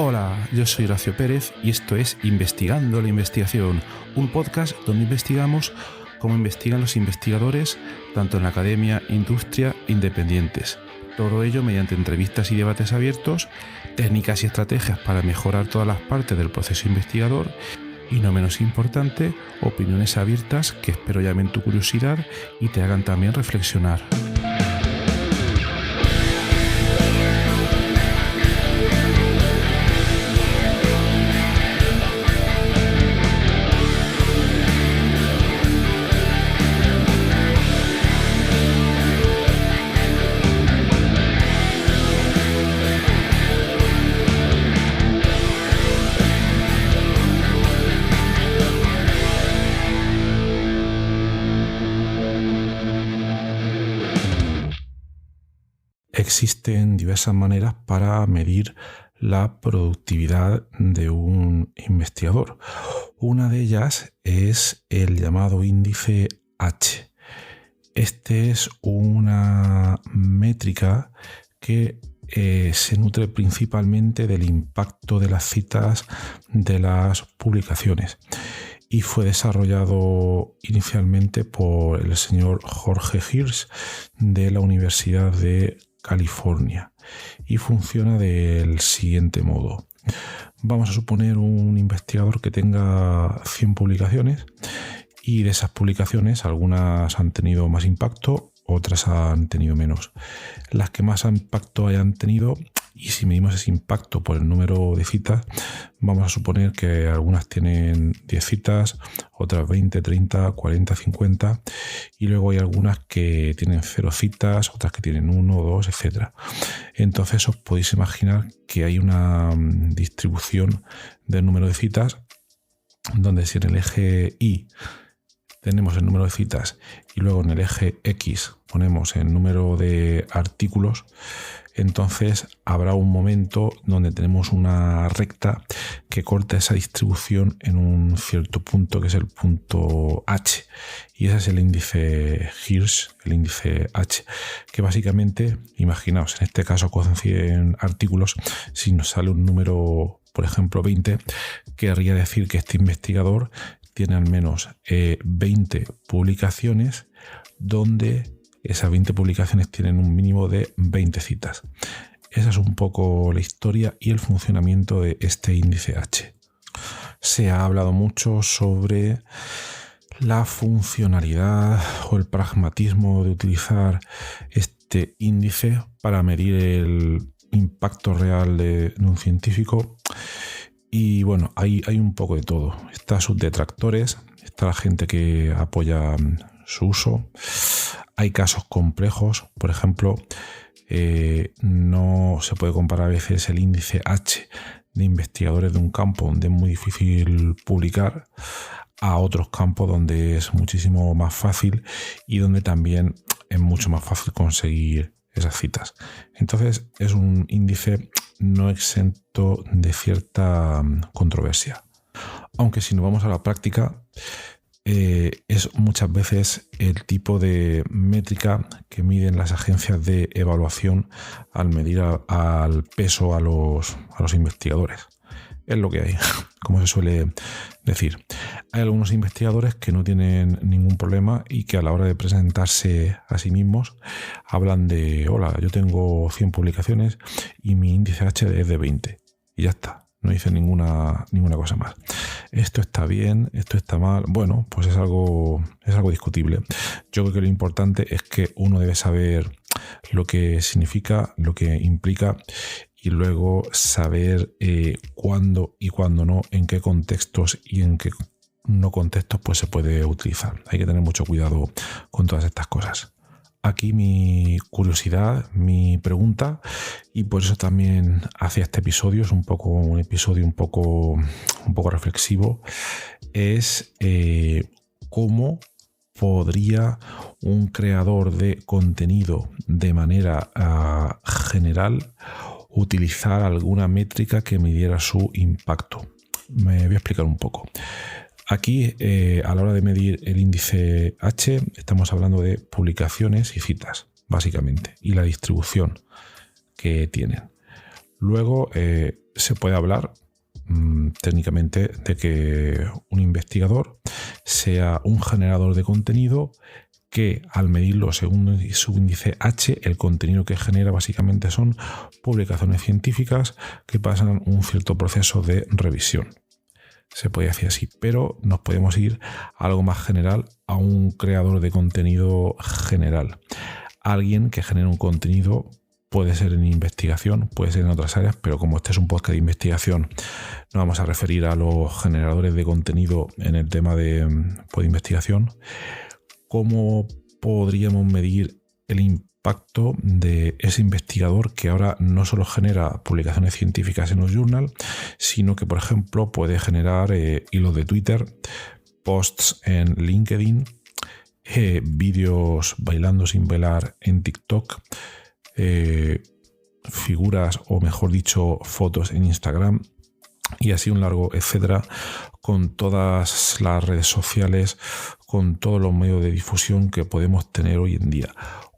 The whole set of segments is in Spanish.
Hola, yo soy Horacio Pérez y esto es Investigando la Investigación, un podcast donde investigamos cómo investigan los investigadores, tanto en la academia, industria, independientes. Todo ello mediante entrevistas y debates abiertos, técnicas y estrategias para mejorar todas las partes del proceso investigador y, no menos importante, opiniones abiertas que espero llamen tu curiosidad y te hagan también reflexionar. Existen diversas maneras para medir la productividad de un investigador. Una de ellas es el llamado índice H. Este es una métrica que se nutre principalmente del impacto de las citas de las publicaciones y fue desarrollado inicialmente por el señor Jorge Hirsch de la Universidad de California y funciona del siguiente modo. Vamos a suponer un investigador que tenga 100 publicaciones y de esas publicaciones algunas han tenido más impacto, otras han tenido menos. Las que más impacto hayan tenido, y si medimos ese impacto por el número de citas, vamos a suponer que algunas tienen 10 citas, otras 20, 30, 40, 50, y luego hay algunas que tienen 0 citas, otras que tienen 1, 2, etc. Entonces os podéis imaginar que hay una distribución del número de citas, donde si en el eje Y tenemos el número de citas y luego en el eje X ponemos el número de artículos, entonces habrá un momento donde tenemos una recta que corta esa distribución en un cierto punto, que es el punto H. Y ese es el índice Hirsch, el índice H, que básicamente, imaginaos, en este caso con 100 artículos, si nos sale un número, por ejemplo 20, querría decir que este investigador tiene al menos 20 publicaciones donde esas 20 publicaciones tienen un mínimo de 20 citas. Esa es un poco la historia y el funcionamiento de este índice H. Se ha hablado mucho sobre la funcionalidad o el pragmatismo de utilizar este índice para medir el impacto real de un científico. Y bueno, hay un poco de todo. Está sus detractores, está la gente que apoya su uso. Hay casos complejos, por ejemplo, no se puede comparar a veces el índice H de investigadores de un campo donde es muy difícil publicar a otros campos donde es muchísimo más fácil y donde también es mucho más fácil conseguir esas citas. Entonces es un índice no exento de cierta controversia. Aunque si nos vamos a la práctica, es muchas veces el tipo de métrica que miden las agencias de evaluación al medir al peso a los investigadores. Es lo que hay, como se suele decir. Hay algunos investigadores que no tienen ningún problema y que a la hora de presentarse a sí mismos hablan de: hola, yo tengo 100 publicaciones y mi índice H es de 20. Y ya está, no dicen ninguna cosa más. Esto está bien, esto está mal. Bueno, pues es algo discutible. Yo creo que lo importante es que uno debe saber lo que significa, lo que implica, y luego saber cuándo y cuándo no, en qué contextos y en qué no contextos pues se puede utilizar. Hay que tener mucho cuidado con todas estas cosas. Aquí mi curiosidad, mi pregunta, y por eso también hacia este episodio, es un episodio un poco reflexivo, es cómo podría un creador de contenido de manera general utilizar alguna métrica que midiera su impacto. Me voy a explicar un poco. Aquí, a la hora de medir el índice H, estamos hablando de publicaciones y citas, básicamente, y la distribución que tienen. Luego se puede hablar técnicamente de que un investigador sea un generador de contenido que, al medirlo según su índice H, el contenido que genera básicamente son publicaciones científicas que pasan un cierto proceso de revisión. Se puede decir así, pero nos podemos ir a algo más general, a un creador de contenido general. Alguien que genera un contenido, puede ser en investigación, puede ser en otras áreas, pero como este es un podcast de investigación, nos vamos a referir a los generadores de contenido en el tema de investigación. ¿Cómo podríamos medir el impacto de ese investigador que ahora no solo genera publicaciones científicas en los journals, sino que, por ejemplo, puede generar hilos de Twitter, posts en LinkedIn, vídeos bailando sin bailar en TikTok, figuras, o mejor dicho, fotos en Instagram, y así un largo etcétera, con todas las redes sociales, con todos los medios de difusión que podemos tener hoy en día?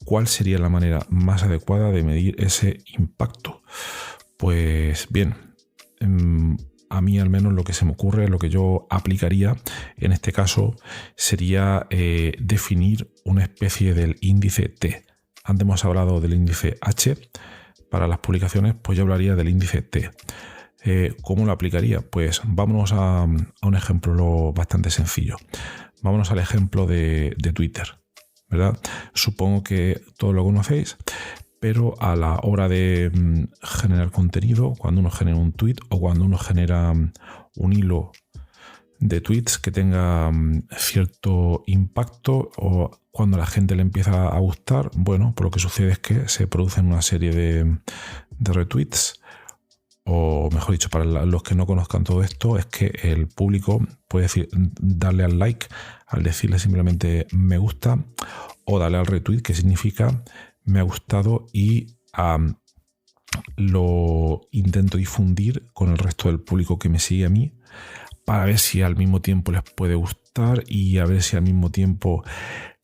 ¿Cuál sería la manera más adecuada de medir ese impacto? Pues bien, a mí al menos lo que se me ocurre, lo que yo aplicaría en este caso sería definir una especie del índice T. Antes hemos hablado del índice H para las publicaciones, pues yo hablaría del índice T. ¿Cómo lo aplicaría? Pues vámonos a un ejemplo bastante sencillo. Vámonos al ejemplo de Twitter, ¿verdad? Supongo que todos lo conocéis, pero a la hora de generar contenido, cuando uno genera un tweet o cuando uno genera un hilo de tweets que tenga cierto impacto, o cuando a la gente le empieza a gustar, bueno, pues lo que sucede es que se producen una serie de retweets. O mejor dicho, para los que no conozcan todo esto, es que el público puede darle al like al decirle simplemente me gusta, o darle al retweet, que significa me ha gustado y lo intento difundir con el resto del público que me sigue a mí, para ver si al mismo tiempo les puede gustar y a ver si al mismo tiempo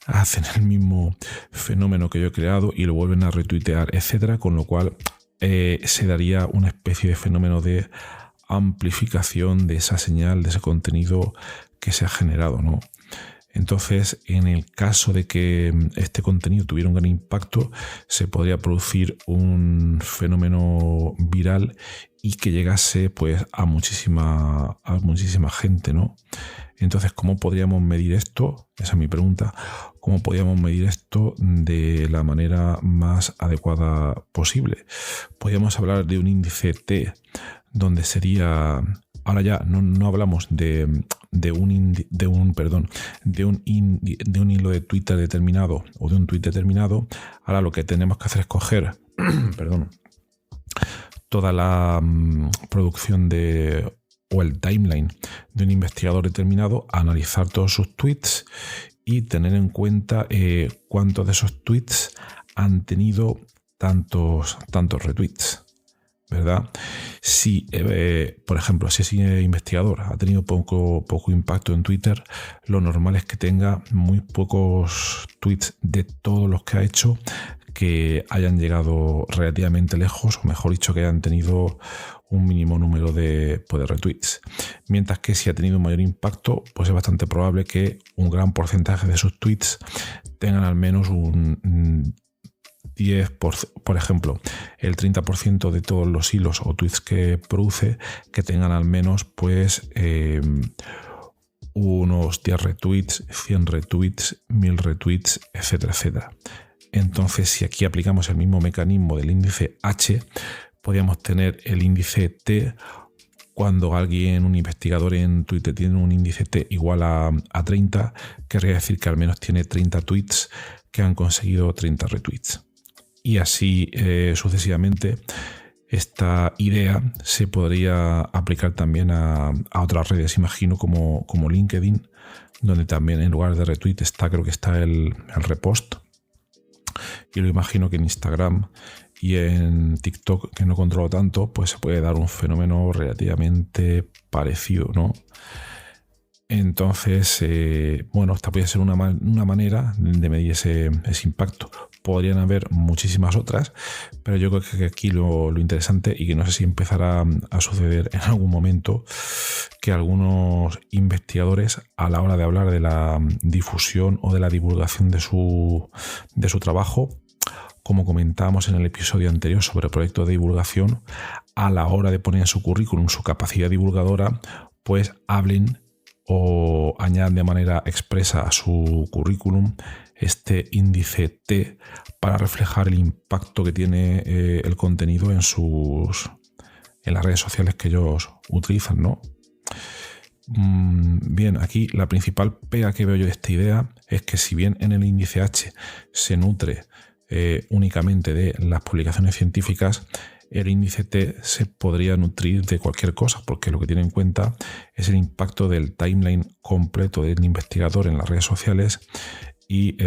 hacen el mismo fenómeno que yo he creado y lo vuelven a retuitear, etcétera, con lo cual se daría una especie de fenómeno de amplificación de esa señal, de ese contenido que se ha generado, ¿no? Entonces, en el caso de que este contenido tuviera un gran impacto, se podría producir un fenómeno viral y que llegase pues a muchísima gente, ¿no? Entonces, ¿cómo podríamos medir esto? Esa es mi pregunta. ¿Cómo podríamos medir esto de la manera más adecuada posible? Podríamos hablar de un índice T, donde sería... Ahora ya no hablamos de un hilo de Twitter determinado o de un tweet determinado. Ahora lo que tenemos que hacer es coger toda la producción o el timeline de un investigador determinado, analizar todos sus tweets y tener en cuenta cuántos de esos tweets han tenido tantos retweets, ¿verdad? Si, por ejemplo, si ese investigador ha tenido poco impacto en Twitter, lo normal es que tenga muy pocos tweets de todos los que ha hecho que hayan llegado relativamente lejos, o mejor dicho, que hayan tenido un mínimo número de retweets. Mientras que si ha tenido un mayor impacto, pues es bastante probable que un gran porcentaje de sus tweets tengan al menos un 10%, por ejemplo, el 30% de todos los hilos o tweets que produce, que tengan al menos pues unos 10 retweets, 100 retweets, 1000 retweets, etcétera, etcétera. Entonces, si aquí aplicamos el mismo mecanismo del índice H, podríamos tener el índice T. Cuando un investigador en Twitter tiene un índice T igual a 30, querría decir que al menos tiene 30 tweets que han conseguido 30 retweets. Y así sucesivamente. Esta idea se podría aplicar también a otras redes, imagino, como LinkedIn, donde también en lugar de retweet creo que está el repost. Y lo imagino que en Instagram y en TikTok, que no controlo tanto, pues se puede dar un fenómeno relativamente parecido, ¿no? Entonces, esta podría ser una manera de medir ese impacto. Podrían haber muchísimas otras, pero yo creo que aquí lo interesante, y que no sé si empezará a suceder en algún momento, que algunos investigadores, a la hora de hablar de la difusión o de la divulgación de su trabajo, como comentábamos en el episodio anterior sobre proyectos de divulgación, a la hora de poner en su currículum su capacidad divulgadora, pues hablen o añadan de manera expresa a su currículum este índice T para reflejar el impacto que tiene el contenido en las redes sociales que ellos utilizan, ¿no? Bien, aquí la principal pega que veo yo de esta idea es que, si bien en el índice H se nutre únicamente de las publicaciones científicas, el índice T se podría nutrir de cualquier cosa, porque lo que tiene en cuenta es el impacto del timeline completo del investigador en las redes sociales. Y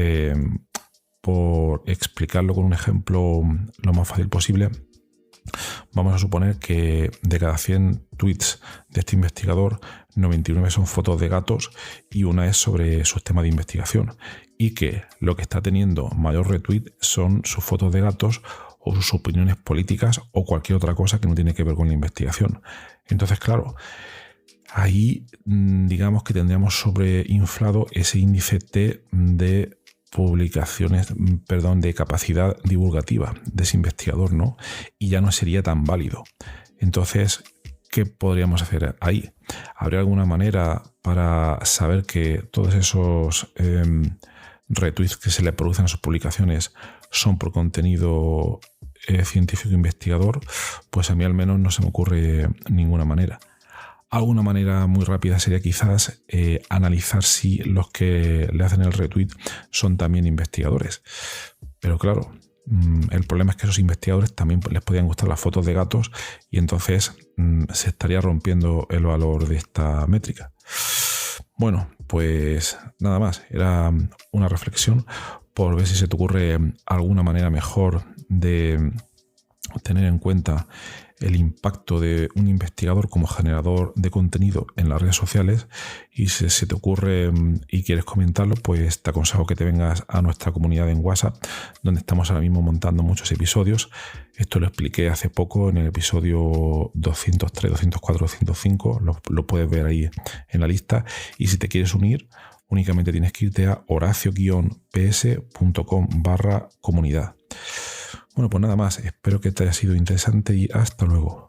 por explicarlo con un ejemplo lo más fácil posible, vamos a suponer que de cada 100 tweets de este investigador, 99 son fotos de gatos y una es sobre sus temas de investigación, y que lo que está teniendo mayor retweet son sus fotos de gatos o sus opiniones políticas o cualquier otra cosa que no tiene que ver con la investigación. Entonces, claro, ahí digamos que tendríamos sobreinflado ese índice T de publicaciones, de capacidad divulgativa de ese investigador, ¿no? Y ya no sería tan válido. Entonces, ¿qué podríamos hacer ahí? ¿Habría alguna manera para saber que todos esos retweets que se le producen a sus publicaciones son por contenido científico investigador? Pues a mí al menos no se me ocurre ninguna manera. Alguna manera muy rápida sería quizás analizar si los que le hacen el retweet son también investigadores. Pero claro, el problema es que esos investigadores también les podían gustar las fotos de gatos, y entonces se estaría rompiendo el valor de esta métrica. Bueno, pues nada más. Era una reflexión por ver si se te ocurre alguna manera mejor de tener en cuenta el impacto de un investigador como generador de contenido en las redes sociales. Y si se te ocurre y quieres comentarlo, pues te aconsejo que te vengas a nuestra comunidad en WhatsApp, donde estamos ahora mismo montando muchos episodios. Esto lo expliqué hace poco en el episodio 203, 204, 205. Lo puedes ver ahí en la lista. Y si te quieres unir, únicamente tienes que irte a horacio-ps.com/comunidad. Bueno, pues nada más. Espero que te haya sido interesante y hasta luego.